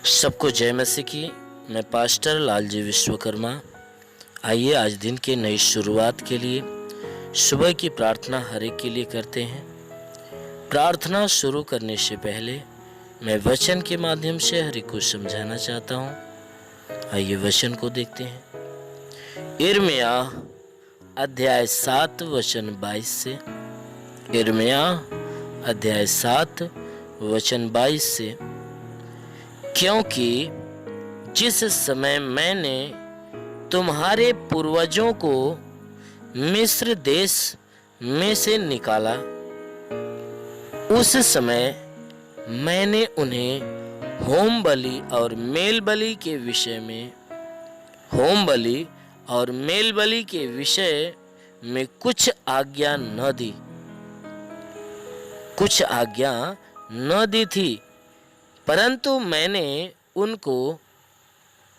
सबको जय मसीह की। मैं पास्टर लालजी विश्वकर्मा। आइए आज दिन के नई शुरुआत के लिए सुबह की प्रार्थना हर एक के लिए करते हैं। प्रार्थना शुरू करने से पहले मैं वचन के माध्यम से हर एक को समझाना चाहता हूँ। आइए वचन को देखते हैं। यिर्मया अध्याय 7 वचन 22 से। यिर्मया अध्याय 7 वचन 22 से। क्योंकि जिस समय मैंने तुम्हारे पूर्वजों को मिस्र देश में से निकाला, उस समय मैंने उन्हें होम बलि और मेल बलि के विषय में कुछ आज्ञा न दी थी, परंतु मैंने उनको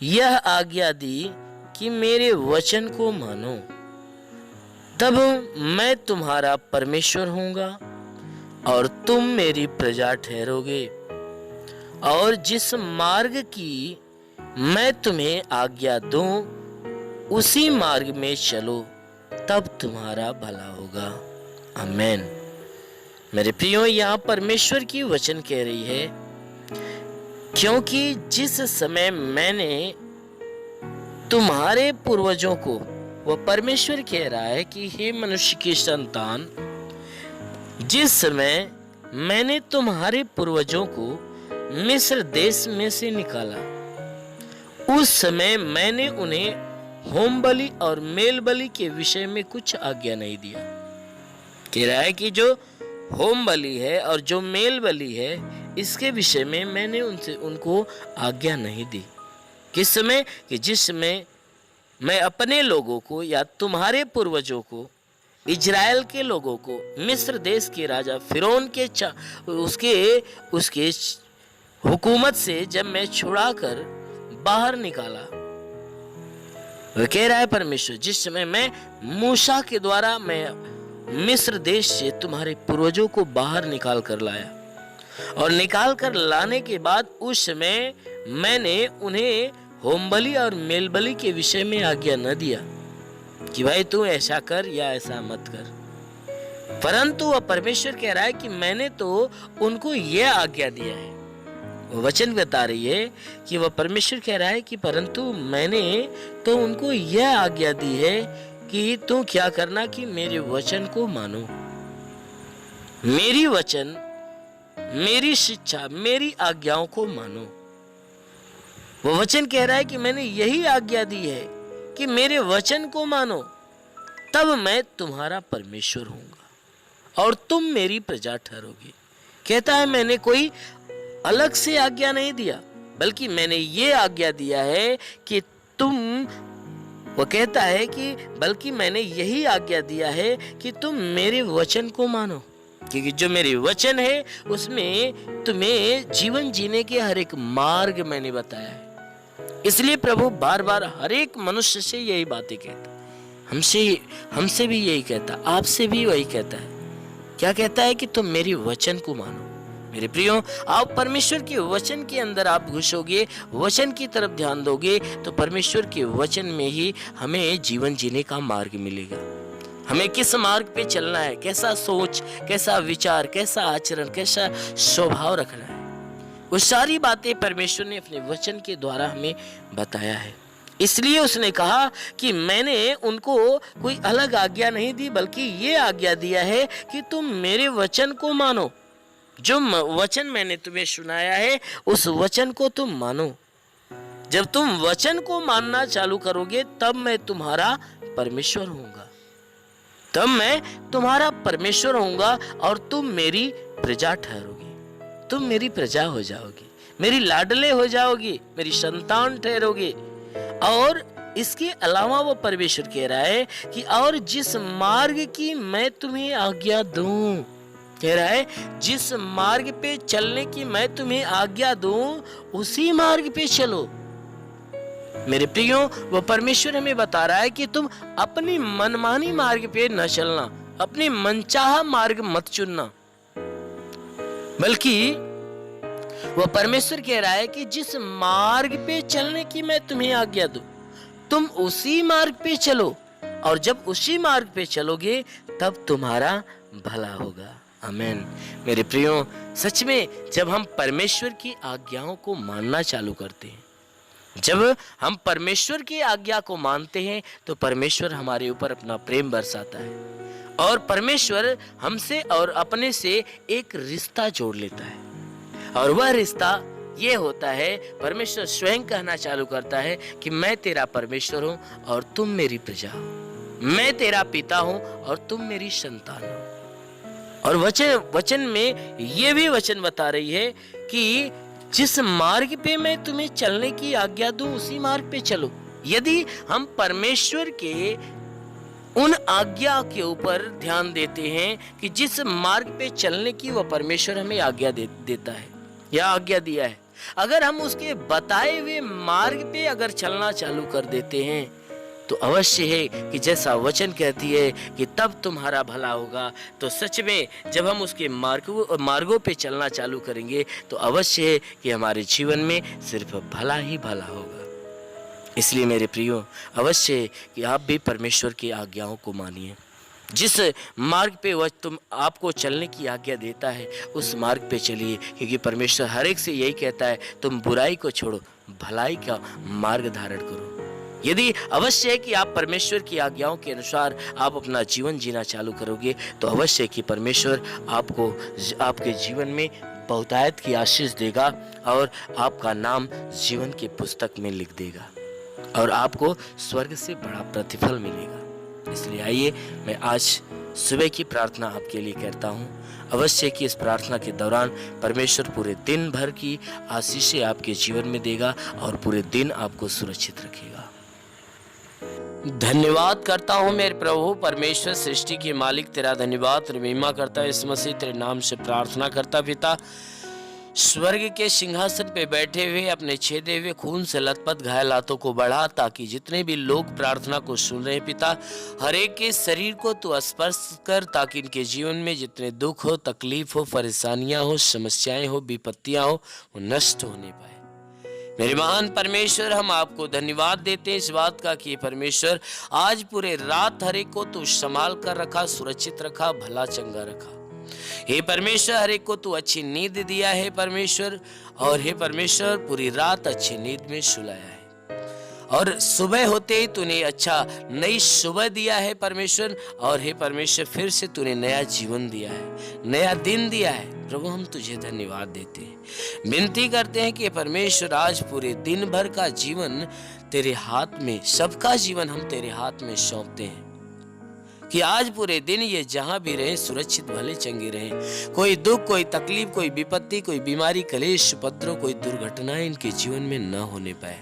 यह आज्ञा दी कि मेरे वचन को मानो। तब मैं तुम्हारा परमेश्वर होऊंगा और तुम मेरी प्रजा ठहरोगे, और जिस मार्ग की मैं तुम्हें आज्ञा दूं उसी मार्ग में चलो, तब तुम्हारा भला होगा। आमीन। मेरे प्रियो, यहाँ परमेश्वर की वचन कह रही है, क्योंकि जिस समय मैंने तुम्हारे पूर्वजों को, वह परमेश्वर कह रहा है कि हे मनुष्य की संतान, जिस समय मैंने तुम्हारे पूर्वजों को मिस्र देश में से निकाला, उस समय मैंने उन्हें होम बलि और मेल बलि के विषय में कुछ आज्ञा नहीं दिया। कह रहा है कि जो होम बलि है और जो मेल बलि है, इसके विषय में मैंने उनको आज्ञा नहीं दी। किस समय? कि जिस समय मैं अपने लोगों को या तुम्हारे पूर्वजों को, इजराइल के लोगों को मिस्र देश के राजा फिरौन के उसके हुकूमत से जब मैं छुड़ाकर बाहर निकाला। वह कह रहा है परमेश्वर, जिस समय मैं मूसा के द्वारा मैं मिस्र देश से तुम्हारे पूर्वजों को बाहर निकाल कर लाया, और निकाल कर लाने के बाद उस समय मैंने उन्हें होम बलि और मेल बलि के विषय में आज्ञा न दिया कि भाई तू ऐसा कर या ऐसा मत कर, परंतु वह परमेश्वर कह रहा है कि मैंने तो उनको यह आज्ञा दिया है। वो वचन बता रही है कि वह परमेश्वर कह रहा है कि परंतु मैंने तो उनको यह आज्ञा दी है कि तू क्या करना, कि मेरे वचन को मानो। मेरी वचन, मेरी शिक्षा, मेरी आज्ञाओं को मानो। वो वचन कह रहा है कि मैंने यही आज्ञा दी है कि मेरे वचन को मानो, तब मैं तुम्हारा परमेश्वर होऊंगा और तुम मेरी प्रजा ठहरोगे। कहता है मैंने कोई अलग से आज्ञा नहीं दिया, बल्कि मैंने ये आज्ञा दिया है कि वो कहता है कि बल्कि मैंने यही आज्ञा दिया है कि तुम मेरे वचन को मानो, क्योंकि जो मेरे वचन है उसमें तुम्हें जीवन जीने के हर एक मार्ग मैंने बताया है। इसलिए प्रभु बार बार हर एक मनुष्य से यही बातें कहता है। हमसे भी यही कहता, आपसे भी वही कहता है। क्या कहता है? कि तुम मेरी वचन को मानो। मेरे प्रियो, आप परमेश्वर के वचन के अंदर आप घुसोगे, वचन की तरफ ध्यान दोगे, तो परमेश्वर के वचन में ही हमें जीवन जीने का मार्ग मिलेगा। हमें किस मार्ग पे चलना है, कैसा सोच, कैसा विचार, कैसा आचरण, कैसा स्वभाव रखना है, वो सारी बातें परमेश्वर ने अपने वचन के द्वारा हमें बताया है। इसलिए उसने कहा कि मैंने उनको कोई अलग आज्ञा नहीं दी, बल्कि ये आज्ञा दिया है कि तुम मेरे वचन को मानो। जो वचन मैंने तुम्हें सुनाया है, उस वचन को तुम मानो। जब तुम वचन को मानना चालू करोगे, तब मैं तुम्हारा परमेश्वर होऊंगा, तब मैं तुम्हारा परमेश्वर होऊंगा और तुम मेरी प्रजा ठहरोगे। तुम मेरी प्रजा हो जाओगी, मेरी लाडले हो जाओगी, मेरी संतान ठहरोगे। और इसके अलावा वो परमेश्वर कह रहा है कि और जिस मार्ग की मैं तुम्हें आज्ञा दूं, कह रहा है जिस मार्ग पे चलने की मैं तुम्हें आज्ञा दूं, उसी मार्ग पे चलो। मेरे प्रियो, वो परमेश्वर हमें बता रहा है कि तुम अपनी मनमानी मार्ग पे न चलना, अपनी मनचाहा मार्ग मत चुनना, बल्कि वह परमेश्वर कह रहा है कि जिस मार्ग पे चलने की मैं तुम्हें आज्ञा दूं, तुम उसी मार्ग पे चलो, और जब उसी मार्ग पे चलोगे तब तुम्हारा भला होगा। आमीन। मेरे प्रियो, सच में जब हम परमेश्वर की आज्ञाओं को मानना चालू करते हैं, जब हम परमेश्वर की आज्ञा को मानते हैं, तो परमेश्वर हमारे ऊपर अपना प्रेम बरसाता है और परमेश्वर हमसे और अपने से एक रिश्ता जोड़ लेता है। और वह रिश्ता ये होता है, परमेश्वर स्वयं कहना चालू करता है कि मैं तेरा परमेश्वर हूं और तुम मेरी प्रजा हो, मैं तेरा पिता हूं और तुम मेरी संतान हो। और वचन में ये भी वचन बता रही है कि जिस मार्ग पे मैं तुम्हें चलने की आज्ञा दूं, उसी मार्ग पे चलो। यदि हम परमेश्वर के उन आज्ञा के ऊपर ध्यान देते हैं कि जिस मार्ग पे चलने की वह परमेश्वर हमें आज्ञा देता है या आज्ञा दिया है, अगर हम उसके बताए हुए मार्ग पे अगर चलना चालू कर देते हैं, तो अवश्य है कि जैसा वचन कहती है कि तब तुम्हारा भला होगा। तो सच में जब हम उसके मार्गों पे चलना चालू करेंगे, तो अवश्य है कि हमारे जीवन में सिर्फ भला ही भला होगा। इसलिए मेरे प्रियो, अवश्य है कि आप भी परमेश्वर की आज्ञाओं को मानिए। जिस मार्ग पे वह आपको चलने की आज्ञा देता है, उस मार्ग पे चलिए, क्योंकि परमेश्वर हर एक से यही कहता है, तुम बुराई को छोड़ो, भलाई का मार्ग धारण करो। यदि अवश्य है कि आप परमेश्वर की आज्ञाओं के अनुसार आप अपना जीवन जीना चालू करोगे, तो अवश्य है कि परमेश्वर आपको आपके जीवन में बहुतायत की आशीष देगा और आपका नाम जीवन की पुस्तक में लिख देगा और आपको स्वर्ग से बड़ा प्रतिफल मिलेगा। इसलिए आइए, मैं आज सुबह की प्रार्थना आपके लिए करता हूँ। अवश्य कि इस प्रार्थना के दौरान परमेश्वर पूरे दिन भर की आशीषें आपके जीवन में देगा और पूरे दिन आपको सुरक्षित रखेगा। धन्यवाद करता हूँ मेरे प्रभु परमेश्वर, सृष्टि के मालिक, तेरा धन्यवाद महिमा करता है इस मसीह तेरे नाम से प्रार्थना करता। पिता, स्वर्ग के सिंहासन पे बैठे हुए अपने छेदे हुए खून से लथपथ घायल हाथों को बढ़ा, ताकि जितने भी लोग प्रार्थना को सुन रहे हैं पिता, हर एक के शरीर को तू स्पर्श कर, ताकि इनके जीवन में जितने दुख हो, तकलीफ हो, परेशानियां हो, समस्याएं हो, विपत्तियां हो, वो नष्ट होने पाए। मेरे महान परमेश्वर, हम आपको धन्यवाद देते हैं इस बात का कि परमेश्वर आज पूरे रात हर एक को तू संभाल कर रखा, सुरक्षित रखा, भला चंगा रखा। हे परमेश्वर, हर एक को तू अच्छी नींद दिया है परमेश्वर, और हे परमेश्वर पूरी रात अच्छी नींद में सुलाया है, और सुबह होते ही तूने अच्छा नई सुबह दिया है परमेश्वर, और हे परमेश्वर फिर से तूने नया जीवन दिया है, नया दिन दिया है। प्रभु, हम तुझे धन्यवाद देते हैं, विनती करते हैं कि परमेश्वर आज पूरे दिन भर का जीवन तेरे हाथ में, सबका जीवन हम तेरे हाथ में सौंपते हैं, कि आज पूरे दिन ये जहां भी रहे सुरक्षित भले चंगे रहे। कोई दुख, कोई तकलीफ, कोई विपत्ति, कोई बीमारी, कलेश, उपद्रव, कोई दुर्घटनाएं इनके जीवन में न होने पाए।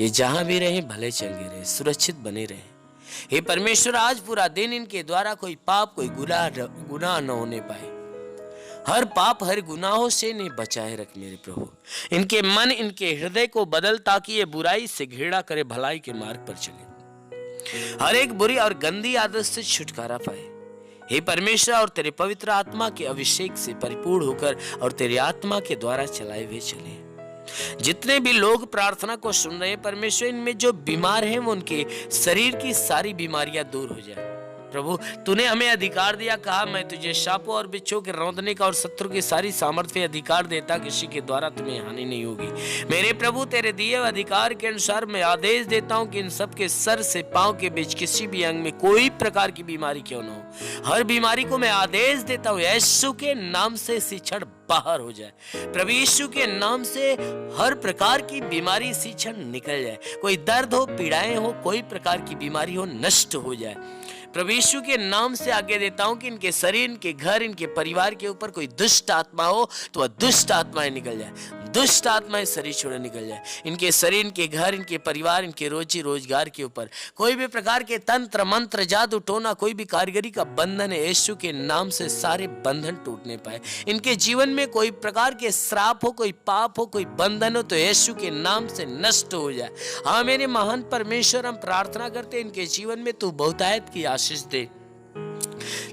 ये जहां भी रहे भले चंगे रहे, सुरक्षित बने रहे। हे परमेश्वर, आज पूरा दिन इनके द्वारा कोई पाप, कोई गुनाह न होने पाए। हर पाप, हर गुनाहों से इन्हें बचाए रख मेरे प्रभु। इनके मन, इनके हृदय को बदल, ताकि ये बुराई से घृणा करे, भलाई के मार्ग पर चले, हर एक बुरी और गंदी आदत से छुटकारा पाए। हे परमेश्वर, और तेरे पवित्र आत्मा के अभिषेक से परिपूर्ण होकर और तेरे आत्मा के द्वारा चलाए हुए चले। जितने भी लोग प्रार्थना को सुन रहे हैं परमेश्वर, इनमें जो बीमार हैं वो उनके शरीर की सारी बीमारियां दूर हो जाए। प्रभु, तूने हमें अधिकार दिया, कहा मैं तुझे सांपों और बिच्छों के रौंदने का और शत्रु की सारी सामर्थ्य अधिकार देता, किसी के द्वारा तुम्हें हानि नहीं होगी। मेरे प्रभु, तेरे दिए हुए अधिकार के अनुसार मैं आदेश देता हूं कि इन सब के सर से पांव के बीच किसी भी अंग में कोई प्रकार की बीमारी क्यों न हो, हर बीमारी को मैं आदेश देता हूं यीशु के नाम से इसी क्षण बाहर हो जाए। प्रभु यीशु के नाम से हर प्रकार की बीमारी इसी क्षण निकल जाए। कोई दर्द हो, पीड़ाएं हो, कोई प्रकार की बीमारी हो, नष्ट हो जाए। प्रभु यीशु के नाम से आगे देता हूं कि इनके शरीर, इनके घर, इनके परिवार के ऊपर कोई दुष्ट आत्मा हो तो वह दुष्ट आत्माएं निकल जाए, दुष्ट आत्माएं शरीर छोड़ निकल जाए। इनके शरीर, इनके घर, इनके परिवार, इनके रोजी रोजगार के ऊपर कोई भी प्रकार के तंत्र मंत्र, जादू टोना, कोई भी कारीगरी का बंधन है, यीशु के नाम से सारे बंधन टूटने पाए। इनके जीवन में कोई प्रकार के श्राप हो, कोई पाप हो, कोई बंधन हो, तो यीशु के नाम से नष्ट हो जाए। हाँ मेरे महान परमेश्वर, हम प्रार्थना करते हैं इनके जीवन में तू बहुतायत की आशीष दे,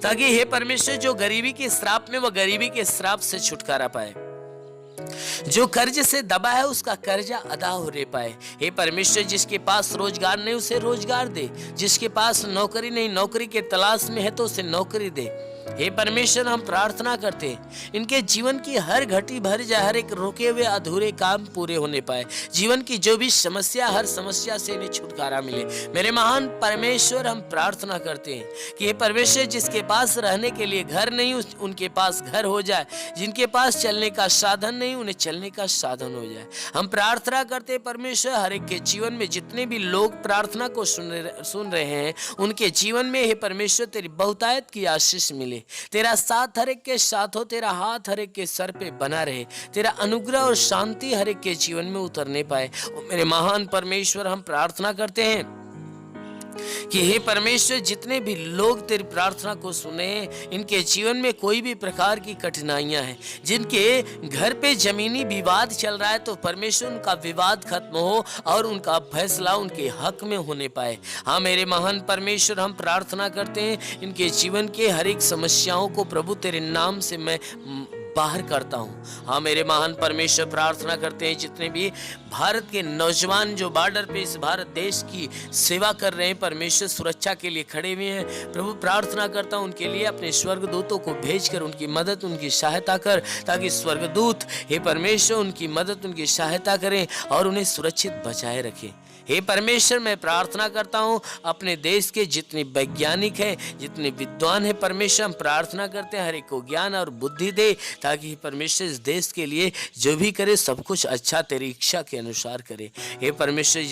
ताकि हे परमेश्वर जो गरीबी के श्राप में, वह गरीबी के श्राप से छुटकारा पाए। जो कर्ज से दबा है उसका कर्जा अदा हो रे पाए। हे परमेश्वर, जिसके पास रोजगार नहीं उसे रोजगार दे, जिसके पास नौकरी नहीं नौकरी के तलाश में है तो उसे नौकरी दे। हे परमेश्वर, हम प्रार्थना करते हैं इनके जीवन की हर घटी भर जाए, हर एक रुके हुए अधूरे काम पूरे होने पाए। जीवन की जो भी समस्या, हर समस्या से इन्हें छुटकारा मिले। मेरे महान परमेश्वर, हम प्रार्थना करते हैं कि हे परमेश्वर, जिसके पास रहने के लिए घर नहीं उनके पास घर हो जाए, जिनके पास चलने का साधन नहीं उन्हें चलने का साधन हो जाए। हम प्रार्थना करते हैं परमेश्वर, हर एक के जीवन में जितने भी लोग प्रार्थना को सुन रहे हैं उनके जीवन में हे परमेश्वर तेरी बहुतायत की आशीष मिले। तेरा साथ हर एक के साथ हो, तेरा हाथ हर एक के सर पे बना रहे, तेरा अनुग्रह और शांति हर एक के जीवन में उतरने पाए। मेरे महान परमेश्वर, हम प्रार्थना करते हैं कि हे परमेश्वर, जितने भी लोग तेरी प्रार्थना को सुने इनके जीवन में कोई भी प्रकार की कठिनाइयां हैं, जिनके घर पे जमीनी विवाद चल रहा है तो परमेश्वर उनका विवाद खत्म हो और उनका फैसला उनके हक में होने पाए। हाँ मेरे महान परमेश्वर, हम प्रार्थना करते हैं इनके जीवन के हर एक समस्याओं को प्रभु तेरे नाम से मैं बाहर करता हूँ। हाँ मेरे महान परमेश्वर, प्रार्थना करते हैं जितने भी भारत के नौजवान जो बॉर्डर पे इस भारत देश की सेवा कर रहे हैं, परमेश्वर सुरक्षा के लिए खड़े हुए हैं, प्रभु प्रार्थना करता हूँ उनके लिए अपने स्वर्गदूतों को भेजकर उनकी मदद उनकी सहायता कर, ताकि स्वर्गदूत हे परमेश्वर उनकी मदद उनकी सहायता करें और उन्हें सुरक्षित बचाए रखें। हे परमेश्वर, मैं प्रार्थना करता हूँ अपने देश के जितने वैज्ञानिक हैं, जितने विद्वान हैं, परमेश्वर हम प्रार्थना करते हैं हर एक को ज्ञान और बुद्धि दे, ताकि परमेश्वर इस देश के लिए जो भी करे सब कुछ अच्छा तेरी इच्छा के अनुसार करे। हे परमेश्वर,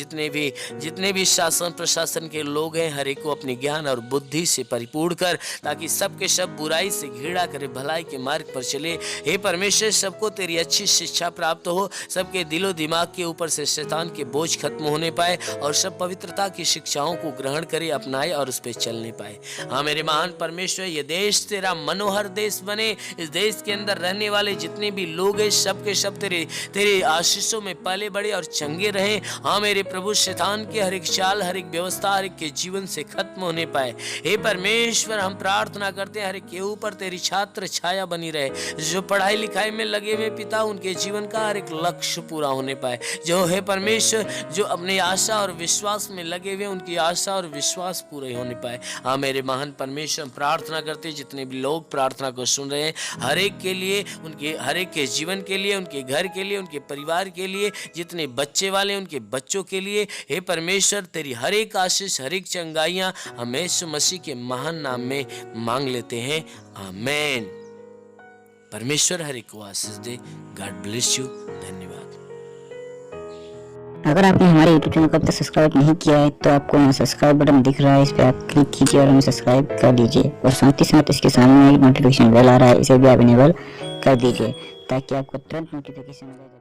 जितने भी शासन प्रशासन के लोग हैं हर एक को अपने ज्ञान और बुद्धि से परिपूर्ण कर, ताकि सबके सब बुराई से घृणा करे, भलाई के मार्ग पर चले। हे परमेश्वर, सबको तेरी अच्छी शिक्षा प्राप्त हो, सबके दिलो दिमाग के ऊपर से शैतान के बोझ खत्म होने पाए और सब पवित्रता की शिक्षाओं को ग्रहण करे, अपनाए और उस पर चलने पाए। हाँ मेरे महान परमेश्वर, ये देश तेरा मनोहर देश बने। इस देश के अंदर रहने वाले जितने भी लोग हैं सब के सब तेरे आशीषों में पले बड़े और चंगे रहें। हाँ मेरे प्रभु, शैतान की हर एक चाल हर एक व्यवस्था हर एक के जीवन से खत्म होने पाए। हे परमेश्वर, हम प्रार्थना करते हैं हर एक के ऊपर तेरी छात्र छाया बनी रहे। जो पढ़ाई लिखाई में लगे हुए पिता, उनके जीवन का हर एक लक्ष्य पूरा होने पाए। जो है परमेश्वर, जो अपने आशा और विश्वास में लगे हुए उनकी आशा और विश्वास पूरे होने पाए। हाँ मेरे महान परमेश्वर, प्रार्थना करते जितने भी लोग प्रार्थना को सुन रहे हैं हर एक के लिए, उनके हर एक के जीवन के लिए, उनके घर के लिए, उनके परिवार के लिए, जितने बच्चे वाले उनके बच्चों के लिए, हे परमेश्वर तेरी हर एक आशीष हर एक चंगाइयाँ हम यीशु मसीह के महान नाम में मांग लेते हैं। आमीन। परमेश्वर हर एक को आशीष दे। God bless you. धन्यवाद। अगर आपने हमारे YouTube चैनल को अब तक सब्सक्राइब नहीं किया है तो आपको यहाँ सब्सक्राइब बटन दिख रहा है, इस पर आप क्लिक कीजिए और हमें सब्सक्राइब कर लीजिए। और साथ ही साथ इसके सामने एक नोटिफिकेशन बेल आ रहा है, इसे भी आप इनेबल कर दीजिए ताकि आपको तुरंत नोटिफिकेशन मिले।